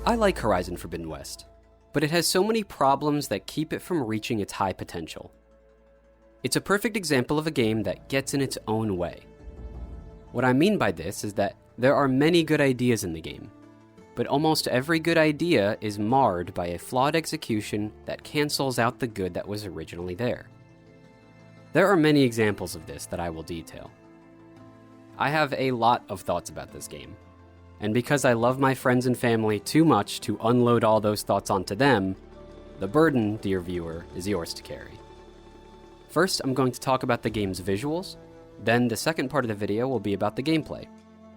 I like Horizon Forbidden West, but it has so many problems that keep it from reaching its high potential. It's a perfect example of a game that gets in its own way. What I mean by this is that there are many good ideas in the game, but almost every good idea is marred by a flawed execution that cancels out the good that was originally there. There are many examples of this that I will detail. I have a lot of thoughts about this game, and because I love my friends and family too much to unload all those thoughts onto them, the burden, dear viewer, is yours to carry. First, I'm going to talk about the game's visuals, then the second part of the video will be about the gameplay,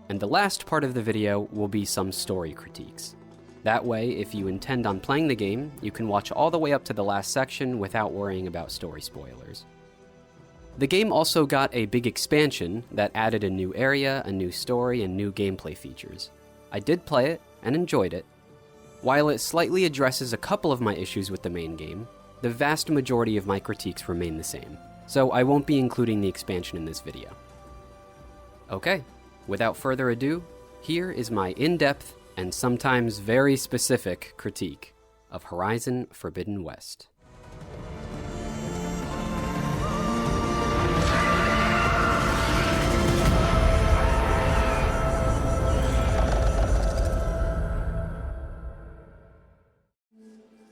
and the last part of the video will be some story critiques. That way, if you intend on playing the game, you can watch all the way up to the last section without worrying about story spoilers. The game also got a big expansion that added a new area, a new story, and new gameplay features. I did play it and enjoyed it. While it slightly addresses a couple of my issues with the main game, the vast majority of my critiques remain the same, so I won't be including the expansion in this video. Okay, without further ado, here is my in-depth and sometimes very specific critique of Horizon Forbidden West.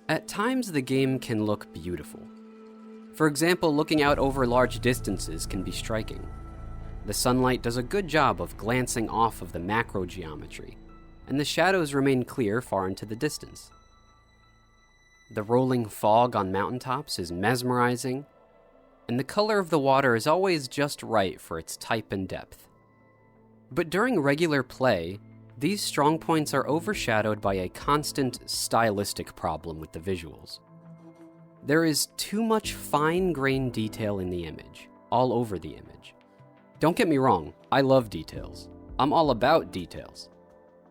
At times, the game can look beautiful. For example, looking out over large distances can be striking. The sunlight does a good job of glancing off of the macro geometry, and the shadows remain clear far into the distance. The rolling fog on mountaintops is mesmerizing, and the color of the water is always just right for its type and depth. But during regular play, these strong points are overshadowed by a constant stylistic problem with the visuals. There is too much fine-grained detail in the image, all over the image. Don't get me wrong, I love details. I'm all about details.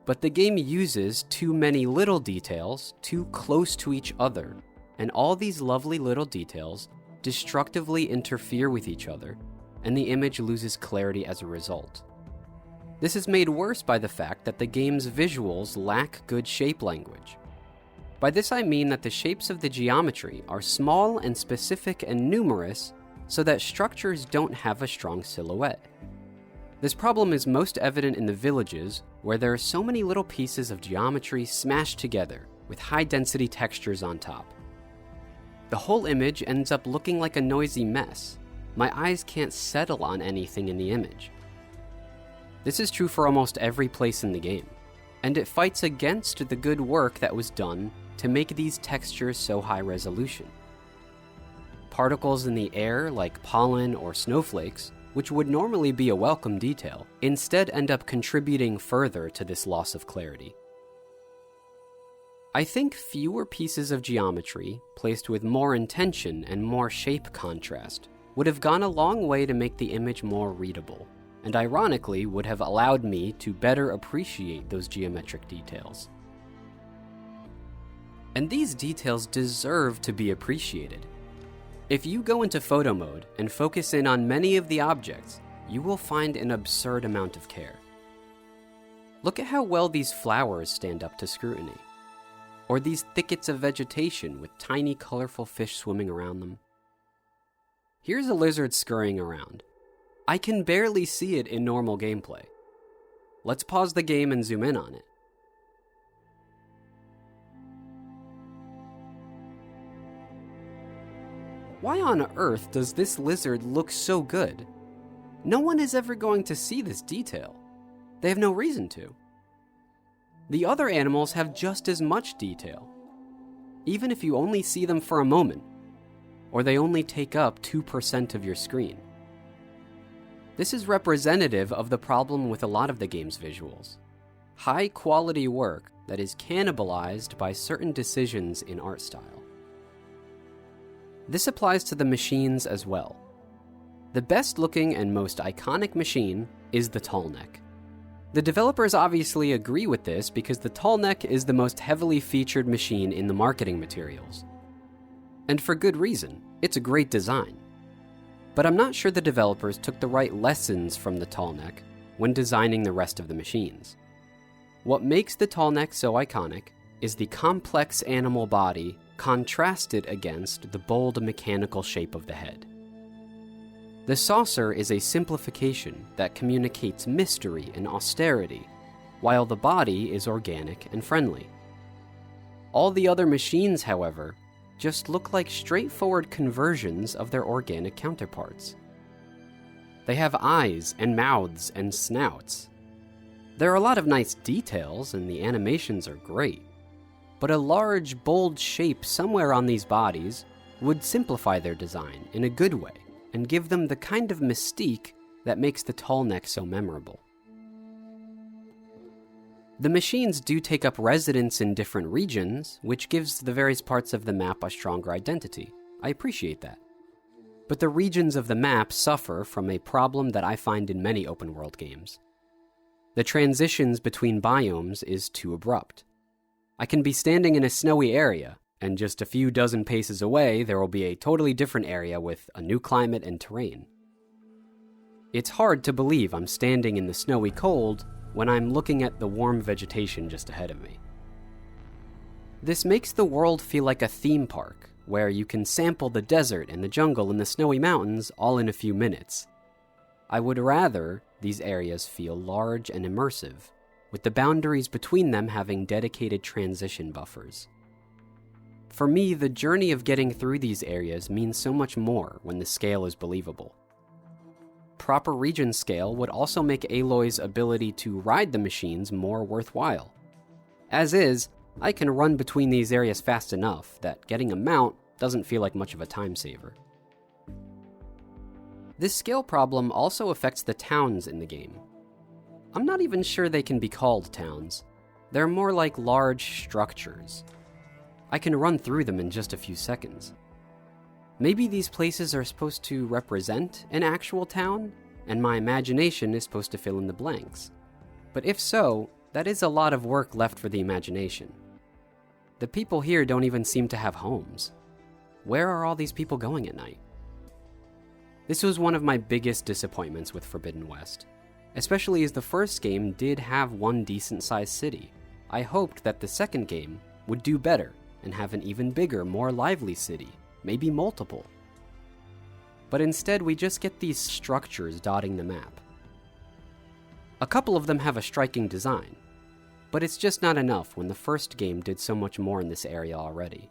But the game uses too many little details too close to each other, and all these lovely little details destructively interfere with each other, and the image loses clarity as a result. This is made worse by the fact that the game's visuals lack good shape language. By this I mean that the shapes of the geometry are small and specific and numerous, so that structures don't have a strong silhouette. This problem is most evident in the villages, where there are so many little pieces of geometry smashed together, with high-density textures on top. The whole image ends up looking like a noisy mess. My eyes can't settle on anything in the image. This is true for almost every place in the game, and it fights against the good work that was done to make these textures so high resolution. Particles in the air, like pollen or snowflakes, which would normally be a welcome detail, instead end up contributing further to this loss of clarity. I think fewer pieces of geometry, placed with more intention and more shape contrast, would have gone a long way to make the image more readable, and ironically would have allowed me to better appreciate those geometric details. And these details deserve to be appreciated. If you go into photo mode and focus in on many of the objects, you will find an absurd amount of care. Look at how well these flowers stand up to scrutiny, or these thickets of vegetation with tiny colorful fish swimming around them. Here's a lizard scurrying around. I can barely see it in normal gameplay. Let's pause the game and zoom in on it. Why on earth does this lizard look so good? No one is ever going to see this detail. They have no reason to. The other animals have just as much detail, even if you only see them for a moment, or they only take up 2% of your screen. This is representative of the problem with a lot of the game's visuals. High quality work that is cannibalized by certain decisions in art style. This applies to the machines as well. The best looking and most iconic machine is the Tallneck. The developers obviously agree with this because the Tallneck is the most heavily featured machine in the marketing materials. And for good reason, it's a great design. But I'm not sure the developers took the right lessons from the Tallneck when designing the rest of the machines. What makes the Tallneck so iconic is the complex animal body contrasted against the bold mechanical shape of the head. The saucer is a simplification that communicates mystery and austerity, while the body is organic and friendly. All the other machines, however, just look like straightforward conversions of their organic counterparts. They have eyes and mouths and snouts. There are a lot of nice details and the animations are great, but a large, bold shape somewhere on these bodies would simplify their design in a good way and give them the kind of mystique that makes the tall neck so memorable. The machines do take up residence in different regions, which gives the various parts of the map a stronger identity. I appreciate that. But the regions of the map suffer from a problem that I find in many open-world games. The transitions between biomes is too abrupt. I can be standing in a snowy area, and just a few dozen paces away there will be a totally different area with a new climate and terrain. It's hard to believe I'm standing in the snowy cold when I'm looking at the warm vegetation just ahead of me. This makes the world feel like a theme park, where you can sample the desert and the jungle and the snowy mountains all in a few minutes. I would rather these areas feel large and immersive, with the boundaries between them having dedicated transition buffers. For me, the journey of getting through these areas means so much more when the scale is believable. Proper region scale would also make Aloy's ability to ride the machines more worthwhile. As is, I can run between these areas fast enough that getting a mount doesn't feel like much of a time saver. This scale problem also affects the towns in the game. I'm not even sure they can be called towns. They're more like large structures. I can run through them in just a few seconds. Maybe these places are supposed to represent an actual town, and my imagination is supposed to fill in the blanks. But if so, that is a lot of work left for the imagination. The people here don't even seem to have homes. Where are all these people going at night? This was one of my biggest disappointments with Forbidden West, especially as the first game did have one decent-sized city. I hoped that the second game would do better and have an even bigger, more lively city, maybe multiple. But instead, we just get these structures dotting the map. A couple of them have a striking design, but it's just not enough when the first game did so much more in this area already.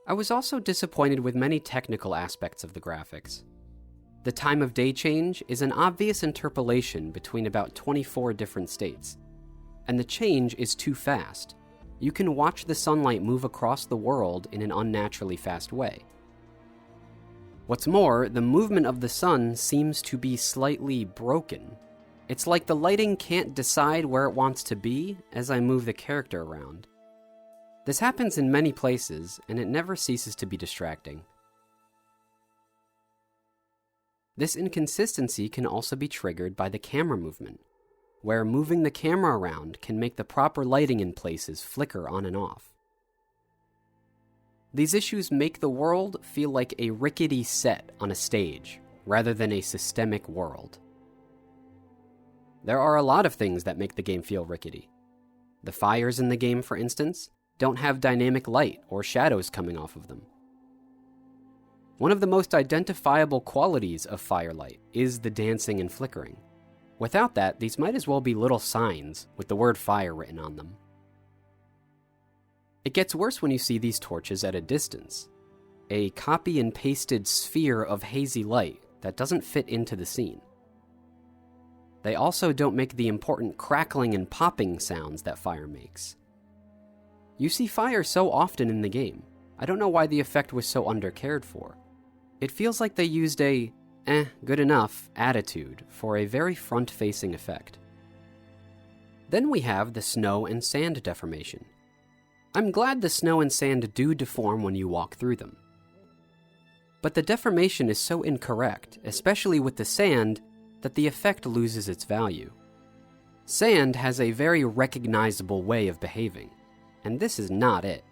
I was also disappointed with many technical aspects of the graphics. The time of day change is an obvious interpolation between about 24 different states, and the change is too fast. You can watch the sunlight move across the world in an unnaturally fast way. What's more, the movement of the sun seems to be slightly broken. It's like the lighting can't decide where it wants to be as I move the character around. This happens in many places, and it never ceases to be distracting. This inconsistency can also be triggered by the camera movement, where moving the camera around can make the proper lighting in places flicker on and off. These issues make the world feel like a rickety set on a stage, rather than a systemic world. There are a lot of things that make the game feel rickety. The fires in the game, for instance, don't have dynamic light or shadows coming off of them. One of the most identifiable qualities of firelight is the dancing and flickering. Without that, these might as well be little signs with the word fire written on them. It gets worse when you see these torches at a distance, a copy and pasted sphere of hazy light that doesn't fit into the scene. They also don't make the important crackling and popping sounds that fire makes. You see fire so often in the game, I don't know why the effect was so undercared for. It feels like they used a good enough attitude for a very front-facing effect. Then we have the snow and sand deformation. I'm glad the snow and sand do deform when you walk through them. But the deformation is so incorrect, especially with the sand, that the effect loses its value. Sand has a very recognizable way of behaving, and this is not it.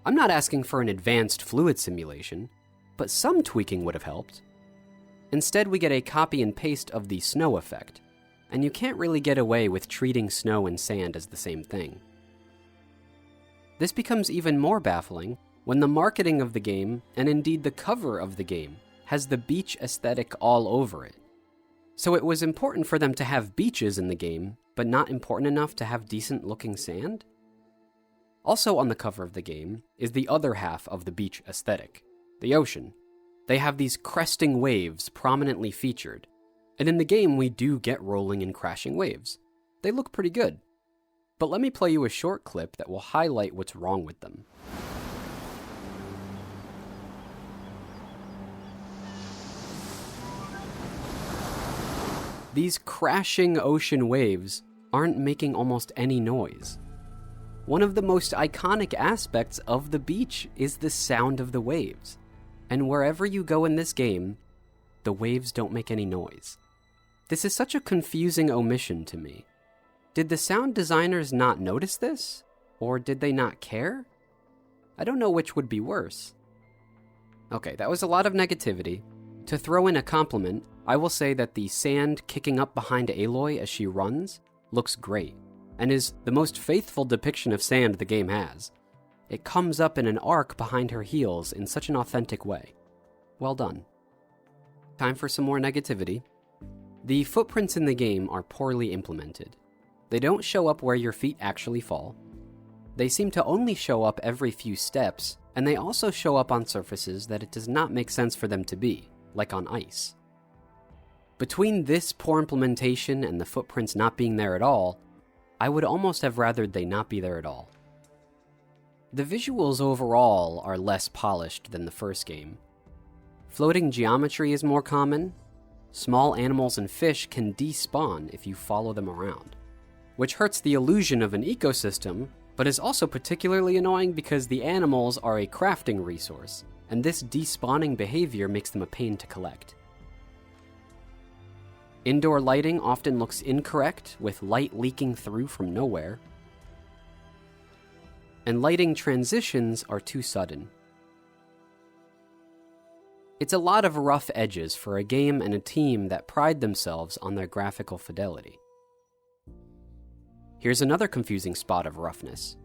I'm not asking for an advanced fluid simulation, but some tweaking would have helped. Instead, we get a copy and paste of the snow effect, and you can't really get away with treating snow and sand as the same thing. This becomes even more baffling when the marketing of the game, and indeed the cover of the game, has the beach aesthetic all over it. So it was important for them to have beaches in the game, but not important enough to have decent-looking sand? Also on the cover of the game is the other half of the beach aesthetic, the ocean. They have these cresting waves prominently featured, and in the game we do get rolling and crashing waves. They look pretty good. But let me play you a short clip that will highlight what's wrong with them. These crashing ocean waves aren't making almost any noise. One of the most iconic aspects of the beach is the sound of the waves. And wherever you go in this game, the waves don't make any noise. This is such a confusing omission to me. Did the sound designers not notice this? Or did they not care? I don't know which would be worse. Okay, that was a lot of negativity. To throw in a compliment, I will say that the sand kicking up behind Aloy as she runs looks great, and is the most faithful depiction of sand the game has. It comes up in an arc behind her heels in such an authentic way. Well done. Time for some more negativity. The footprints in the game are poorly implemented. They don't show up where your feet actually fall. They seem to only show up every few steps, and they also show up on surfaces that it does not make sense for them to be, like on ice. Between this poor implementation and the footprints not being there at all, I would almost have rathered they not be there at all. The visuals overall are less polished than the first game. Floating geometry is more common. Small animals and fish can despawn if you follow them around, which hurts the illusion of an ecosystem, but is also particularly annoying because the animals are a crafting resource, and this despawning behavior makes them a pain to collect. Indoor lighting often looks incorrect, with light leaking through from nowhere. And lighting transitions are too sudden. It's a lot of rough edges for a game and a team that pride themselves on their graphical fidelity. Here's another confusing spot of roughness.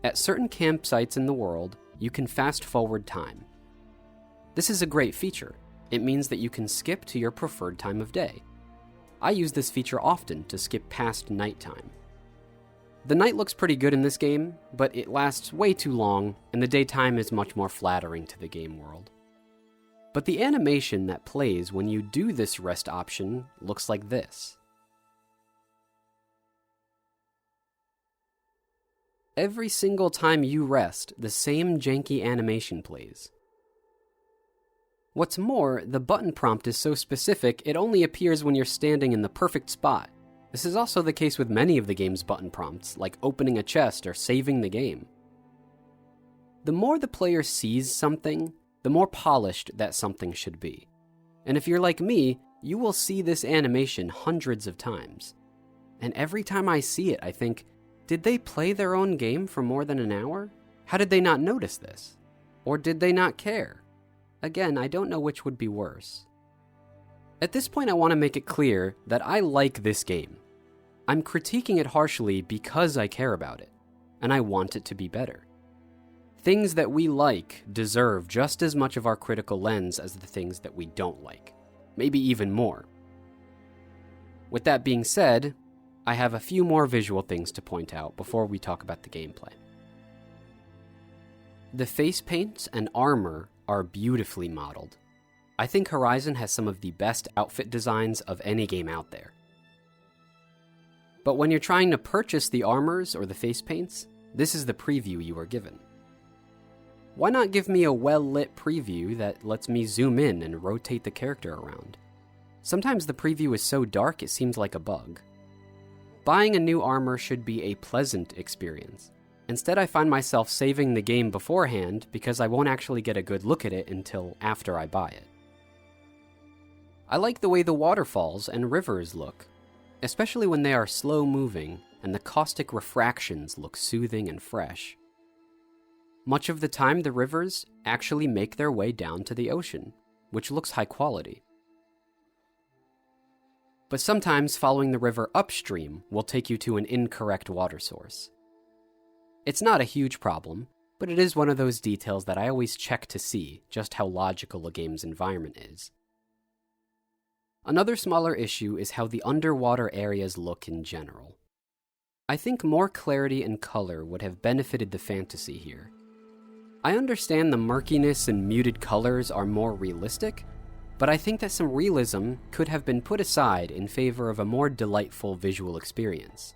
At certain campsites in the world, you can fast forward time. This is a great feature. It means that you can skip to your preferred time of day. I use this feature often to skip past nighttime. The night looks pretty good in this game, but it lasts way too long, and the daytime is much more flattering to the game world. But the animation that plays when you do this rest option looks like this. Every single time you rest, the same janky animation plays. What's more, the button prompt is so specific, it only appears when you're standing in the perfect spot. This is also the case with many of the game's button prompts, like opening a chest or saving the game. The more the player sees something, the more polished that something should be. And if you're like me, you will see this animation hundreds of times. And every time I see it, I think, did they play their own game for more than an hour? How did they not notice this? Or did they not care? Again, I don't know which would be worse. At this point, I want to make it clear that I like this game. I'm critiquing it harshly because I care about it, and I want it to be better. Things that we like deserve just as much of our critical lens as the things that we don't like, maybe even more. With that being said, I have a few more visual things to point out before we talk about the gameplay. The face paint and armor are beautifully modeled. I think Horizon has some of the best outfit designs of any game out there. But when you're trying to purchase the armors or the face paints, this is the preview you are given. Why not give me a well-lit preview that lets me zoom in and rotate the character around? Sometimes the preview is so dark it seems like a bug. Buying a new armor should be a pleasant experience. Instead, I find myself saving the game beforehand because I won't actually get a good look at it until after I buy it. I like the way the waterfalls and rivers look, especially when they are slow-moving and the caustic refractions look soothing and fresh. Much of the time, the rivers actually make their way down to the ocean, which looks high quality. but sometimes following the river upstream will take you to an incorrect water source. It's not a huge problem, but it is one of those details that I always check to see just how logical a game's environment is. Another smaller issue is how the underwater areas look in general. I think more clarity and color would have benefited the fantasy here. I understand the murkiness and muted colors are more realistic, but I think that some realism could have been put aside in favor of a more delightful visual experience.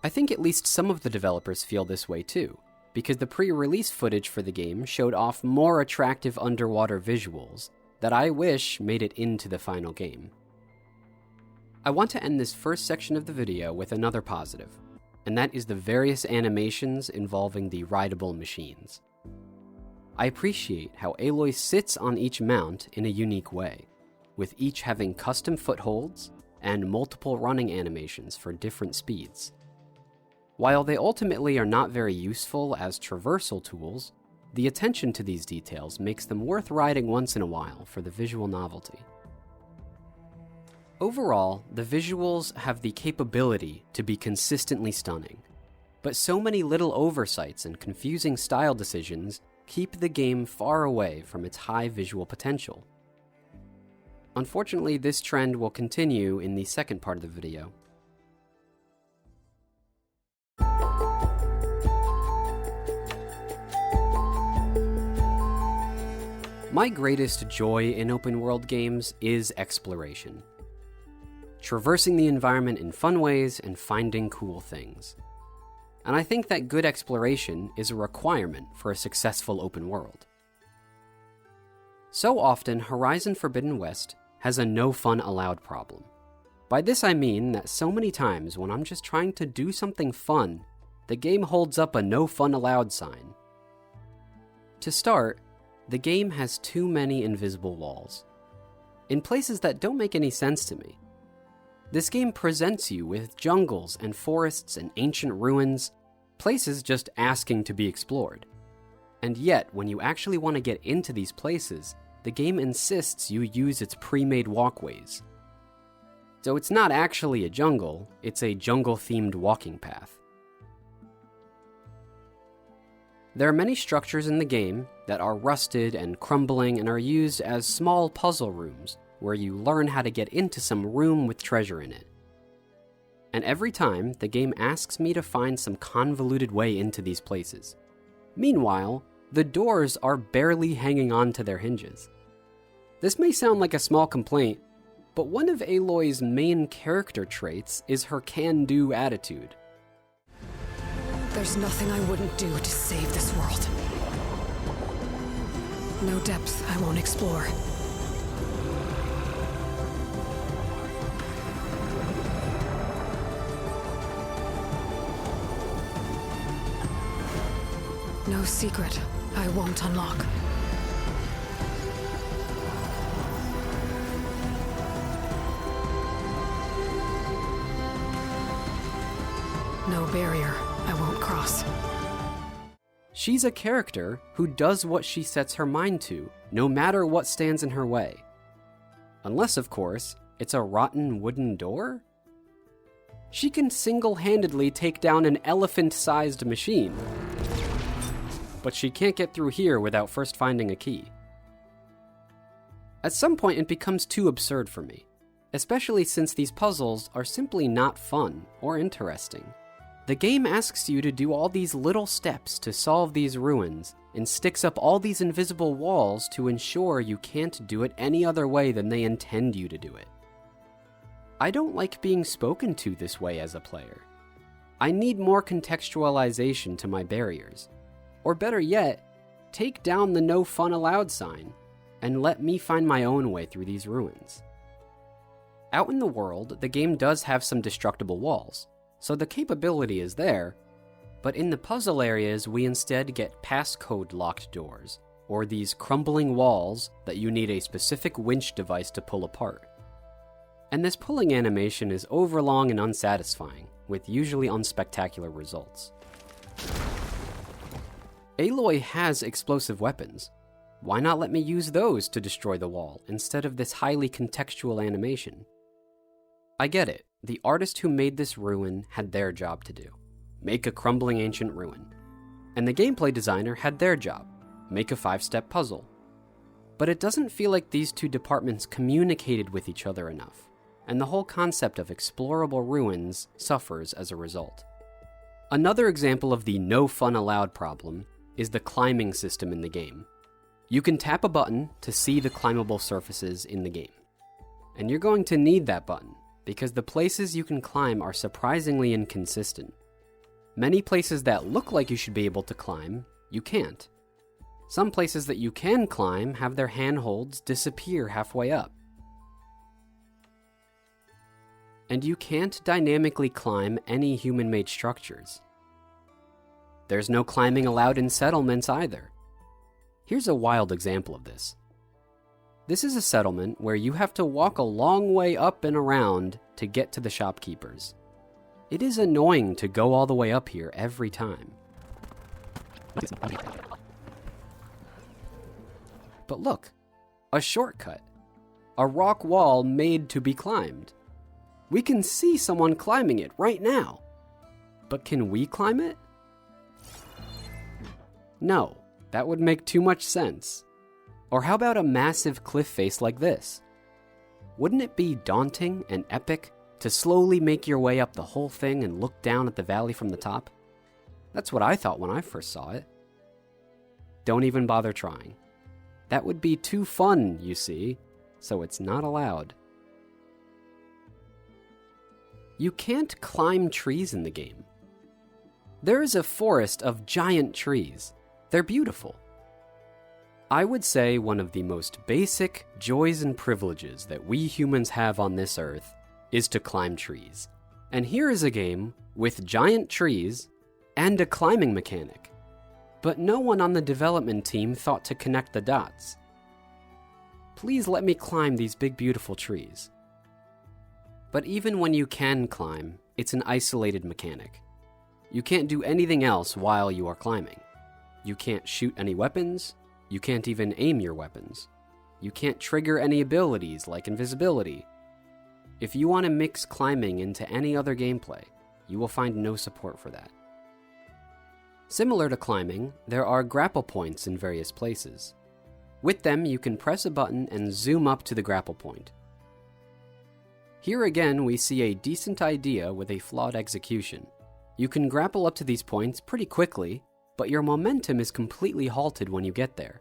I think at least some of the developers feel this way too, because the pre-release footage for the game showed off more attractive underwater visuals that I wish made it into the final game. I want to end this first section of the video with another positive, and that is the various animations involving the rideable machines. I appreciate how Aloy sits on each mount in a unique way, with each having custom footholds and multiple running animations for different speeds. While they ultimately are not very useful as traversal tools, the attention to these details makes them worth riding once in a while for the visual novelty. Overall, the visuals have the capability to be consistently stunning, but so many little oversights and confusing style decisions keep the game far away from its high visual potential. Unfortunately, this trend will continue in the second part of the video. My greatest joy in open world games is exploration. Traversing the environment in fun ways and finding cool things. And I think that good exploration is a requirement for a successful open world. So often, Horizon Forbidden West has a no fun allowed problem. By this I mean that so many times when I'm just trying to do something fun, the game holds up a no fun allowed sign. To start, the game has too many invisible walls, in places that don't make any sense to me. This game presents you with jungles and forests and ancient ruins, places just asking to be explored. And yet, when you actually want to get into these places, the game insists you use its pre-made walkways. So it's not actually a jungle, it's a jungle-themed walking path. There are many structures in the game that are rusted and crumbling and are used as small puzzle rooms, where you learn how to get into some room with treasure in it. And every time, the game asks me to find some convoluted way into these places. Meanwhile, the doors are barely hanging on to their hinges. This may sound like a small complaint, but one of Aloy's main character traits is her can-do attitude. There's nothing I wouldn't do to save this world. No depths I won't explore. No secret I won't unlock. No barrier I won't cross. She's a character who does what she sets her mind to, no matter what stands in her way. Unless, of course, it's a rotten wooden door? She can single-handedly take down an elephant-sized machine. But she can't get through here without first finding a key. At some point, it becomes too absurd for me, especially since these puzzles are simply not fun or interesting. The game asks you to do all these little steps to solve these ruins, and sticks up all these invisible walls to ensure you can't do it any other way than they intend you to do it. I don't like being spoken to this way as a player. I need more contextualization to my barriers. Or better yet, take down the no fun allowed sign, and let me find my own way through these ruins. Out in the world, the game does have some destructible walls, so the capability is there, but in the puzzle areas we instead get passcode locked doors, or these crumbling walls that you need a specific winch device to pull apart. And this pulling animation is overlong and unsatisfying, with usually unspectacular results. Aloy has explosive weapons. Why not let me use those to destroy the wall instead of this highly contextual animation? I get it. The artist who made this ruin had their job to do. Make a crumbling ancient ruin. And the gameplay designer had their job. Make a 5-step puzzle. But it doesn't feel like these two departments communicated with each other enough, and the whole concept of explorable ruins suffers as a result. Another example of the no fun allowed problem is the climbing system in the game. You can tap a button to see the climbable surfaces in the game. And you're going to need that button, because the places you can climb are surprisingly inconsistent. Many places that look like you should be able to climb, you can't. Some places that you can climb have their handholds disappear halfway up. And you can't dynamically climb any human-made structures. There's no climbing allowed in settlements either. Here's a wild example of this. This is a settlement where you have to walk a long way up and around to get to the shopkeepers. It is annoying to go all the way up here every time. But look, a shortcut. A rock wall made to be climbed. We can see someone climbing it right now. But can we climb it? No, that would make too much sense. Or how about a massive cliff face like this? Wouldn't it be daunting and epic to slowly make your way up the whole thing and look down at the valley from the top? That's what I thought when I first saw it. Don't even bother trying. That would be too fun, you see, so it's not allowed. You can't climb trees in the game. There is a forest of giant trees. They're beautiful. I would say one of the most basic joys and privileges that we humans have on this earth is to climb trees. And here is a game with giant trees and a climbing mechanic. But no one on the development team thought to connect the dots. Please let me climb these big beautiful trees. But even when you can climb, it's an isolated mechanic. You can't do anything else while you are climbing. You can't shoot any weapons. You can't even aim your weapons. You can't trigger any abilities like invisibility. If you want to mix climbing into any other gameplay, you will find no support for that. Similar to climbing, there are grapple points in various places. With them, you can press a button and zoom up to the grapple point. Here again, we see a decent idea with a flawed execution. You can grapple up to these points pretty quickly, but your momentum is completely halted when you get there.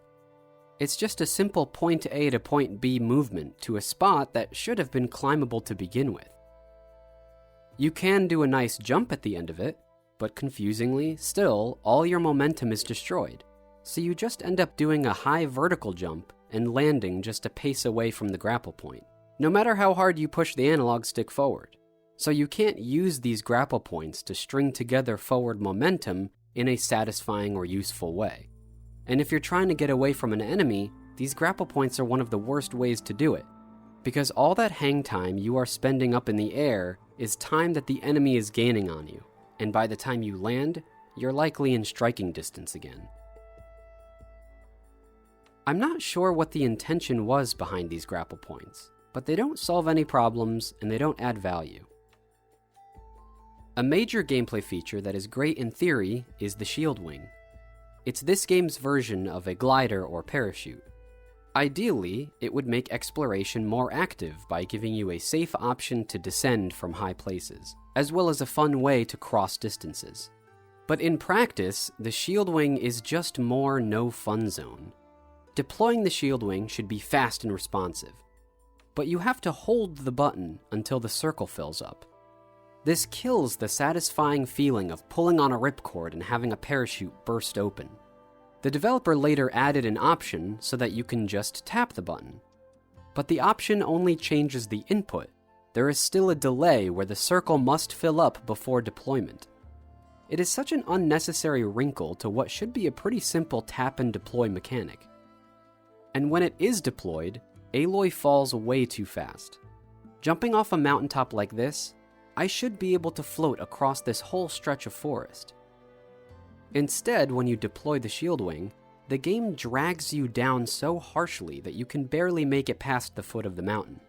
It's just a simple point A to point B movement to a spot that should have been climbable to begin with. You can do a nice jump at the end of it, but confusingly, still, all your momentum is destroyed. So you just end up doing a high vertical jump and landing just a pace away from the grapple point, no matter how hard you push the analog stick forward. So you can't use these grapple points to string together forward momentum in a satisfying or useful way. And if you're trying to get away from an enemy, these grapple points are one of the worst ways to do it, because all that hang time you are spending up in the air is time that the enemy is gaining on you, and by the time you land, you're likely in striking distance again. I'm not sure what the intention was behind these grapple points, but they don't solve any problems and they don't add value. A major gameplay feature that is great in theory is the shield wing. It's this game's version of a glider or parachute. Ideally, it would make exploration more active by giving you a safe option to descend from high places, as well as a fun way to cross distances. But in practice, the shield wing is just more no-fun zone. Deploying the shield wing should be fast and responsive, but you have to hold the button until the circle fills up. This kills the satisfying feeling of pulling on a ripcord and having a parachute burst open. The developer later added an option so that you can just tap the button. But the option only changes the input. There is still a delay where the circle must fill up before deployment. It is such an unnecessary wrinkle to what should be a pretty simple tap and deploy mechanic. And when it is deployed, Aloy falls way too fast. Jumping off a mountaintop like this, I should be able to float across this whole stretch of forest. Instead, when you deploy the shield wing, the game drags you down so harshly that you can barely make it past the foot of the mountain.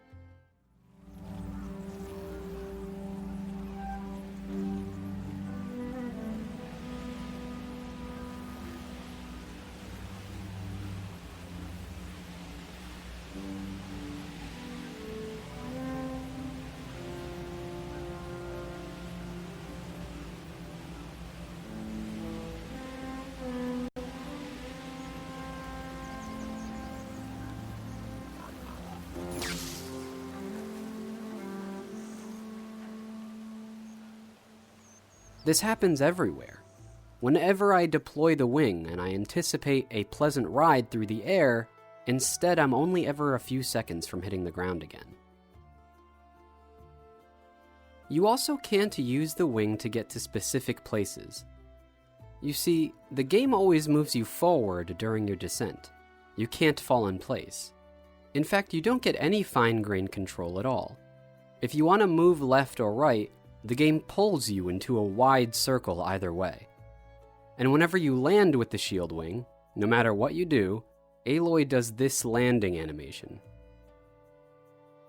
This happens everywhere. Whenever I deploy the wing and I anticipate a pleasant ride through the air, instead I'm only ever a few seconds from hitting the ground again. You also can't use the wing to get to specific places. You see, the game always moves you forward during your descent. You can't fall in place. In fact, you don't get any fine-grained control at all. If you want to move left or right, the game pulls you into a wide circle either way. And whenever you land with the shield wing, no matter what you do, Aloy does this landing animation.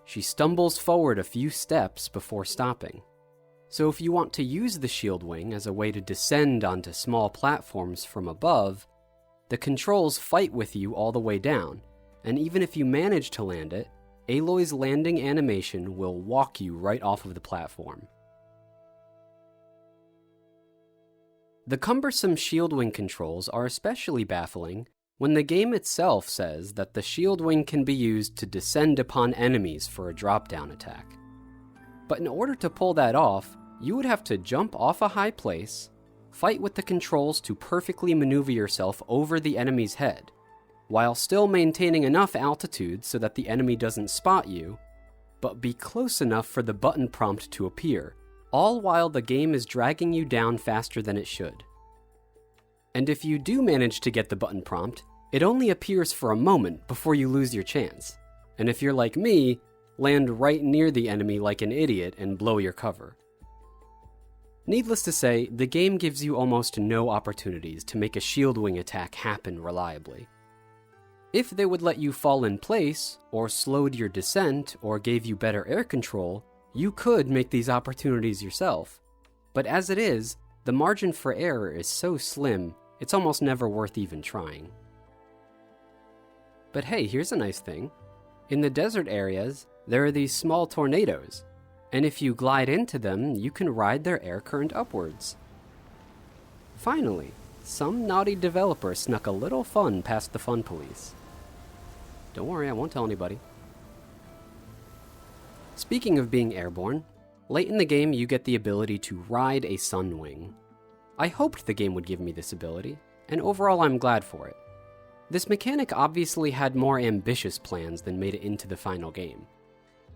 She stumbles forward a few steps before stopping. So if you want to use the shield wing as a way to descend onto small platforms from above, the controls fight with you all the way down, and even if you manage to land it, Aloy's landing animation will walk you right off of the platform. The cumbersome shield wing controls are especially baffling when the game itself says that the shield wing can be used to descend upon enemies for a drop-down attack. But in order to pull that off, you would have to jump off a high place, fight with the controls to perfectly maneuver yourself over the enemy's head, while still maintaining enough altitude so that the enemy doesn't spot you, but be close enough for the button prompt to appear, all while the game is dragging you down faster than it should. And if you do manage to get the button prompt, it only appears for a moment before you lose your chance. And if you're like me, land right near the enemy like an idiot and blow your cover. Needless to say, the game gives you almost no opportunities to make a shield wing attack happen reliably. If they would let you fall in place, or slowed your descent, or gave you better air control, you could make these opportunities yourself. But as it is, the margin for error is so slim, it's almost never worth even trying. But hey, here's a nice thing. In the desert areas, there are these small tornadoes, and if you glide into them, you can ride their air current upwards. Finally, some naughty developer snuck a little fun past the fun police. Don't worry, I won't tell anybody. Speaking of being airborne, late in the game you get the ability to ride a sun wing. I hoped the game would give me this ability, and overall I'm glad for it. This mechanic obviously had more ambitious plans than made it into the final game.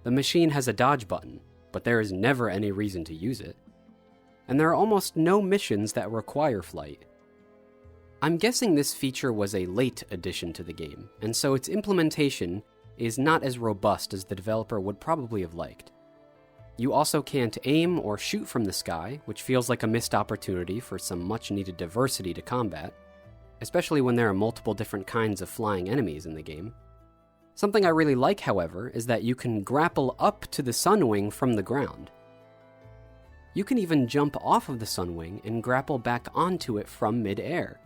The machine has a dodge button, but there is never any reason to use it. And there are almost no missions that require flight. I'm guessing this feature was a late addition to the game, and so its implementation is not as robust as the developer would probably have liked. You also can't aim or shoot from the sky, which feels like a missed opportunity for some much-needed diversity to combat, especially when there are multiple different kinds of flying enemies in the game. Something I really like, however, is that you can grapple up to the Sunwing from the ground. You can even jump off of the Sunwing and grapple back onto it from mid-air.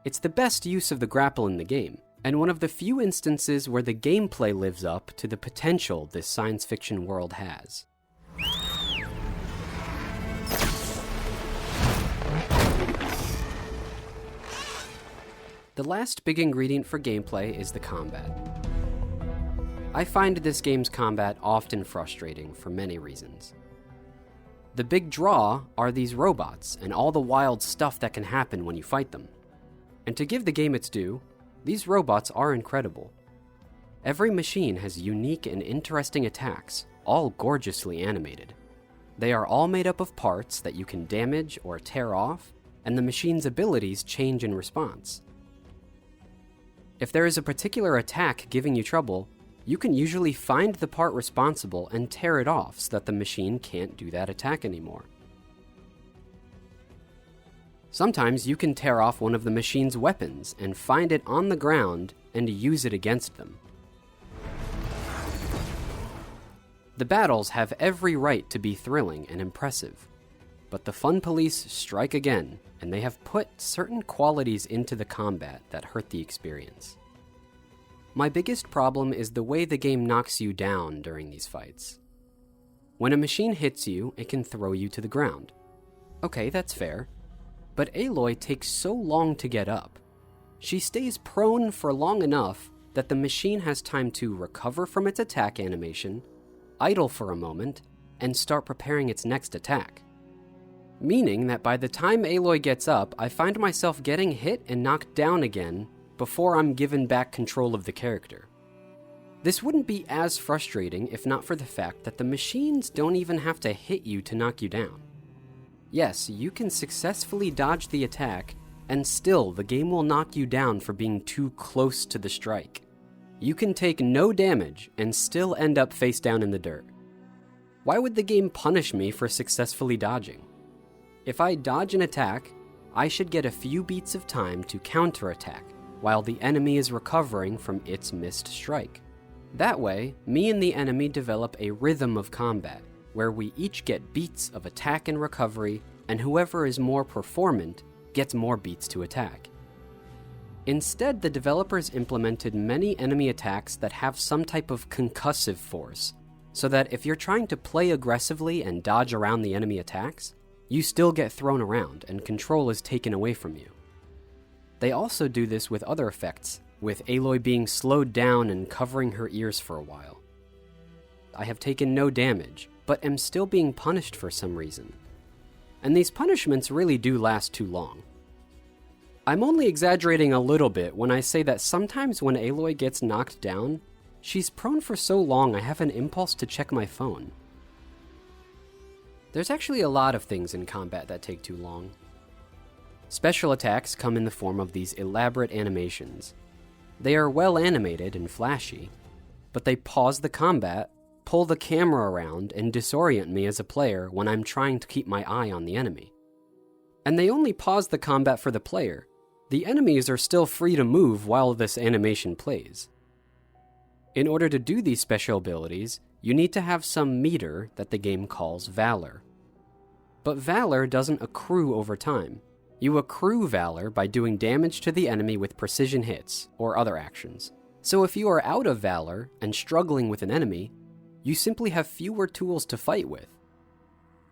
It's the best use of the grapple in the game, and one of the few instances where the gameplay lives up to the potential this science fiction world has. The last big ingredient for gameplay is the combat. I find this game's combat often frustrating for many reasons. The big draw are these robots and all the wild stuff that can happen when you fight them. And to give the game its due, these robots are incredible. Every machine has unique and interesting attacks, all gorgeously animated. They are all made up of parts that you can damage or tear off, and the machine's abilities change in response. If there is a particular attack giving you trouble, you can usually find the part responsible and tear it off so that the machine can't do that attack anymore. Sometimes you can tear off one of the machine's weapons and find it on the ground and use it against them. The battles have every right to be thrilling and impressive, but the fun police strike again, and they have put certain qualities into the combat that hurt the experience. My biggest problem is the way the game knocks you down during these fights. When a machine hits you, it can throw you to the ground. Okay, that's fair. But Aloy takes so long to get up. She stays prone for long enough that the machine has time to recover from its attack animation, idle for a moment, and start preparing its next attack. meaning that by the time Aloy gets up, I find myself getting hit and knocked down again before I'm given back control of the character. This wouldn't be as frustrating if not for the fact that the machines don't even have to hit you to knock you down. Yes, you can successfully dodge the attack, and still the game will knock you down for being too close to the strike. You can take no damage and still end up face down in the dirt. Why would the game punish me for successfully dodging? If I dodge an attack, I should get a few beats of time to counterattack while the enemy is recovering from its missed strike. That way, me and the enemy develop a rhythm of combat, where we each get beats of attack and recovery, and whoever is more performant gets more beats to attack. Instead, the developers implemented many enemy attacks that have some type of concussive force, so that if you're trying to play aggressively and dodge around the enemy attacks, you still get thrown around and control is taken away from you. They also do this with other effects, with Aloy being slowed down and covering her ears for a while. I have taken no damage, but am still being punished for some reason. And these punishments really do last too long. I'm only exaggerating a little bit when I say that sometimes when Aloy gets knocked down, she's prone for so long I have an impulse to check my phone. There's actually a lot of things in combat that take too long. Special attacks come in the form of these elaborate animations. They are well animated and flashy, but they pause the combat, pull the camera around, and disorient me as a player when I'm trying to keep my eye on the enemy. And they only pause the combat for the player. The enemies are still free to move while this animation plays. In order to do these special abilities, you need to have some meter that the game calls Valor. But Valor doesn't accrue over time. You accrue Valor by doing damage to the enemy with precision hits or other actions. So if you are out of Valor and struggling with an enemy, you simply have fewer tools to fight with.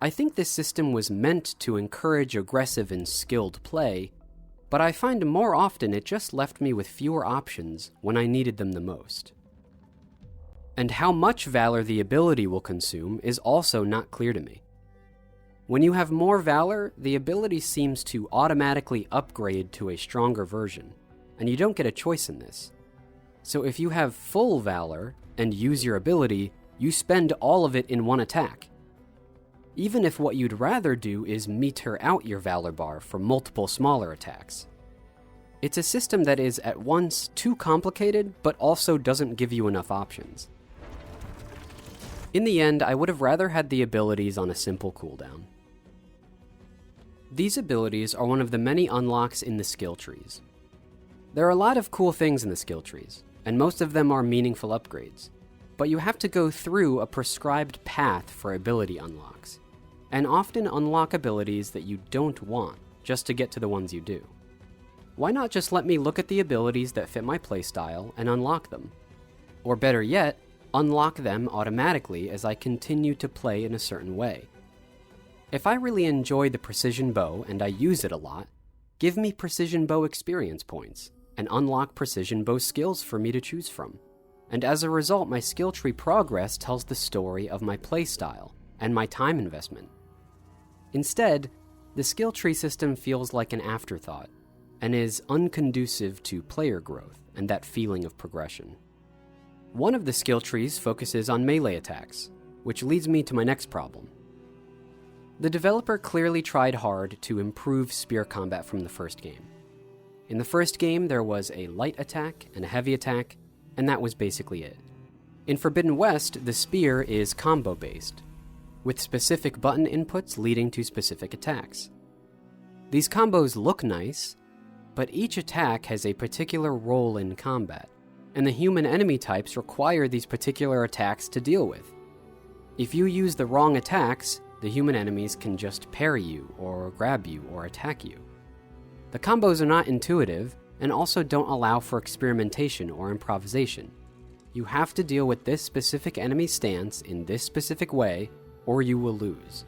I think this system was meant to encourage aggressive and skilled play, but I find more often it just left me with fewer options when I needed them the most. And how much Valor the ability will consume is also not clear to me. When you have more Valor, the ability seems to automatically upgrade to a stronger version, and you don't get a choice in this. So if you have full Valor and use your ability, you spend all of it in one attack. Even if what you'd rather do is meter out your Valor bar for multiple smaller attacks. It's a system that is at once too complicated, but also doesn't give you enough options. In the end, I would have rather had the abilities on a simple cooldown. These abilities are one of the many unlocks in the skill trees. There are a lot of cool things in the skill trees, and most of them are meaningful upgrades, but you have to go through a prescribed path for ability unlocks, and often unlock abilities that you don't want just to get to the ones you do. Why not just let me look at the abilities that fit my playstyle and unlock them? Or better yet, unlock them automatically as I continue to play in a certain way. If I really enjoy the precision bow and I use it a lot, give me precision bow experience points, and unlock precision bow skills for me to choose from. And as a result, my skill tree progress tells the story of my playstyle and my time investment. Instead, the skill tree system feels like an afterthought, and is unconducive to player growth and that feeling of progression. One of the skill trees focuses on melee attacks, which leads me to my next problem. The developer clearly tried hard to improve spear combat from the first game. In the first game, there was a light attack and a heavy attack, and that was basically it. In Forbidden West, the spear is combo-based, with specific button inputs leading to specific attacks. These combos look nice, but each attack has a particular role in combat, and the human enemy types require these particular attacks to deal with. If you use the wrong attacks, the human enemies can just parry you, or grab you, or attack you. The combos are not intuitive, and also don't allow for experimentation or improvisation. You have to deal with this specific enemy stance in this specific way, or you will lose.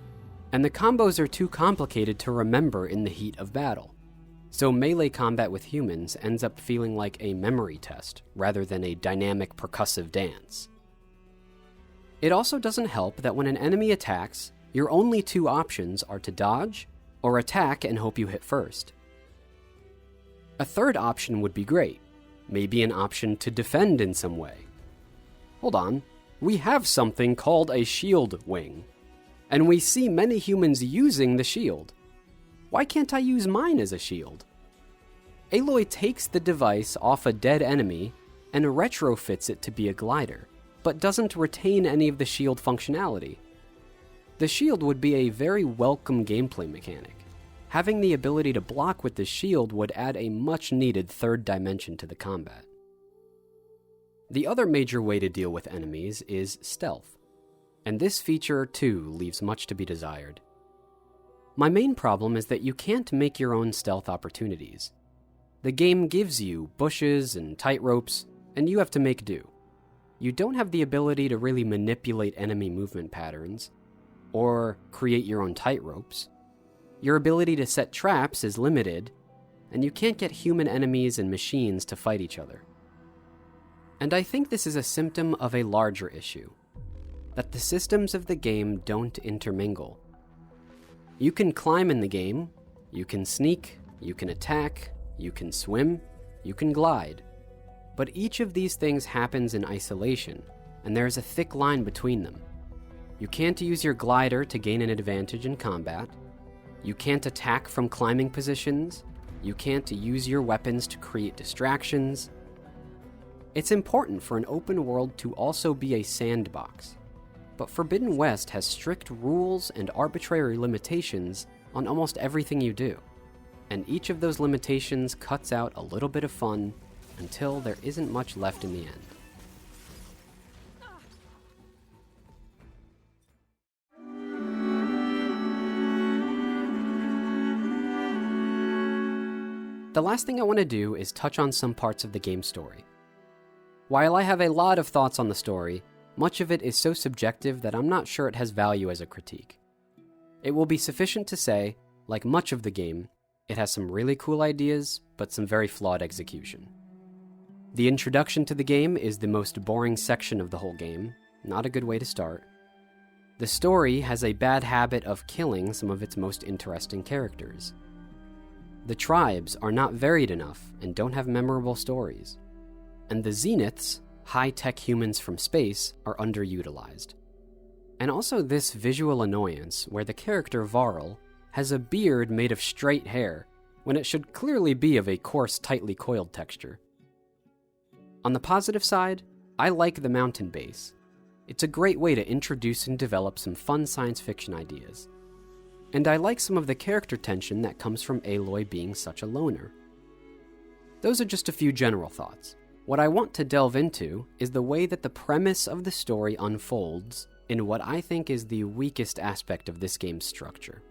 And the combos are too complicated to remember in the heat of battle. So melee combat with humans ends up feeling like a memory test, rather than a dynamic percussive dance. It also doesn't help that when an enemy attacks, your only two options are to dodge or attack and hope you hit first. A third option would be great, maybe an option to defend in some way. Hold on, we have something called a shield wing, and we see many humans using the shield. Why can't I use mine as a shield? Aloy takes the device off a dead enemy and retrofits it to be a glider, but doesn't retain any of the shield functionality. The shield would be a very welcome gameplay mechanic. Having the ability to block with the shield would add a much-needed third dimension to the combat. The other major way to deal with enemies is stealth, and this feature too leaves much to be desired. My main problem is that you can't make your own stealth opportunities. The game gives you bushes and tight ropes, and you have to make do. You don't have the ability to really manipulate enemy movement patterns, or create your own tight ropes. Your ability to set traps is limited, and you can't get human enemies and machines to fight each other. And I think this is a symptom of a larger issue, that the systems of the game don't intermingle. You can climb in the game, you can sneak, you can attack, you can swim, you can glide. But each of these things happens in isolation, and there is a thick line between them. You can't use your glider to gain an advantage in combat. You can't attack from climbing positions. You can't use your weapons to create distractions. It's important for an open world to also be a sandbox. But Forbidden West has strict rules and arbitrary limitations on almost everything you do. And each of those limitations cuts out a little bit of fun until there isn't much left in the end. The last thing I want to do is touch on some parts of the game's story. While I have a lot of thoughts on the story, much of it is so subjective that I'm not sure it has value as a critique. It will be sufficient to say, like much of the game, it has some really cool ideas, but some very flawed execution. The introduction to the game is the most boring section of the whole game, not a good way to start. The story has a bad habit of killing some of its most interesting characters. The tribes are not varied enough and don't have memorable stories. And the Zeniths, high-tech humans from space, are underutilized. And also this visual annoyance where the character Varl has a beard made of straight hair when it should clearly be of a coarse, tightly coiled texture. On the positive side, I like the mountain base. It's a great way to introduce and develop some fun science fiction ideas. And I like some of the character tension that comes from Aloy being such a loner. Those are just a few general thoughts. What I want to delve into is the way that the premise of the story unfolds in what I think is the weakest aspect of this game's structure.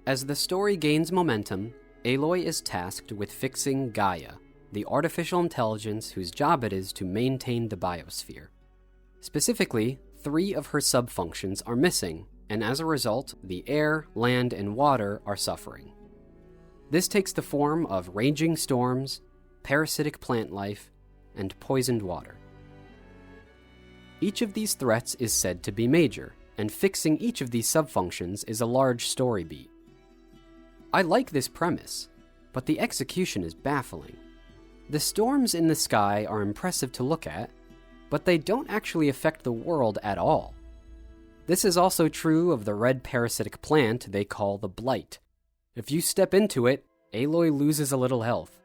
As the story gains momentum, Aloy is tasked with fixing Gaia, the artificial intelligence whose job it is to maintain the biosphere. Specifically, 3 of her sub-functions are missing, and as a result, the air, land, and water are suffering. This takes the form of raging storms, parasitic plant life, and poisoned water. Each of these threats is said to be major, and fixing each of these sub-functions is a large story beat. I like this premise, but the execution is baffling. The storms in the sky are impressive to look at, but they don't actually affect the world at all. This is also true of the red parasitic plant they call the Blight. If you step into it, Aloy loses a little health.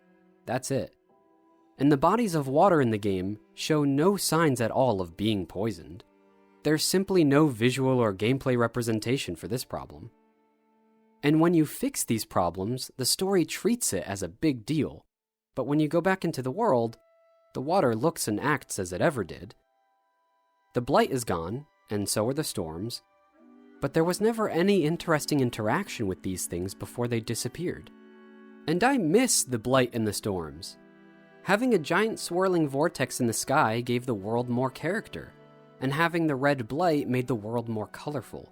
That's it. And the bodies of water in the game show no signs at all of being poisoned. There's simply no visual or gameplay representation for this problem. And when you fix these problems, the story treats it as a big deal. But when you go back into the world, the water looks and acts as it ever did. The Blight is gone, and so are the storms, but there was never any interesting interaction with these things before they disappeared. And I miss the Blight and the storms. Having a giant swirling vortex in the sky gave the world more character, and having the red Blight made the world more colorful.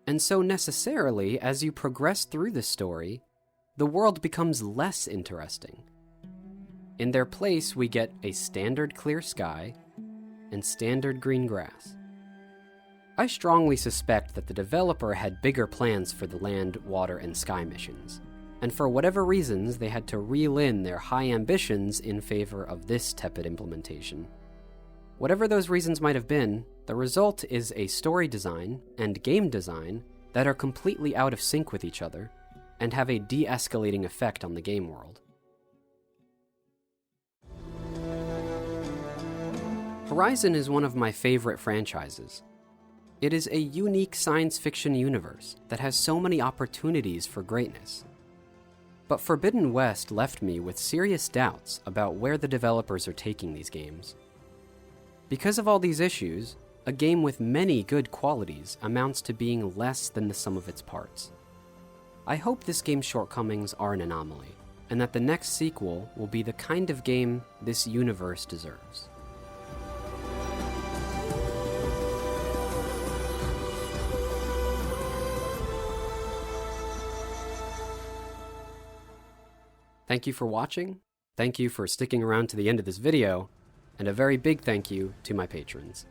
And so necessarily, as you progress through the story, the world becomes less interesting. In their place, we get a standard clear sky and standard green grass. I strongly suspect that the developer had bigger plans for the land, water, and sky missions, and for whatever reasons they had to reel in their high ambitions in favor of this tepid implementation. Whatever those reasons might have been, the result is a story design and game design that are completely out of sync with each other and have a de-escalating effect on the game world. Horizon is one of my favorite franchises. It is a unique science fiction universe that has so many opportunities for greatness. But Forbidden West left me with serious doubts about where the developers are taking these games. Because of all these issues, a game with many good qualities amounts to being less than the sum of its parts. I hope this game's shortcomings are an anomaly, and that the next sequel will be the kind of game this universe deserves. Thank you for watching, thank you for sticking around to the end of this video, and a very big thank you to my patrons.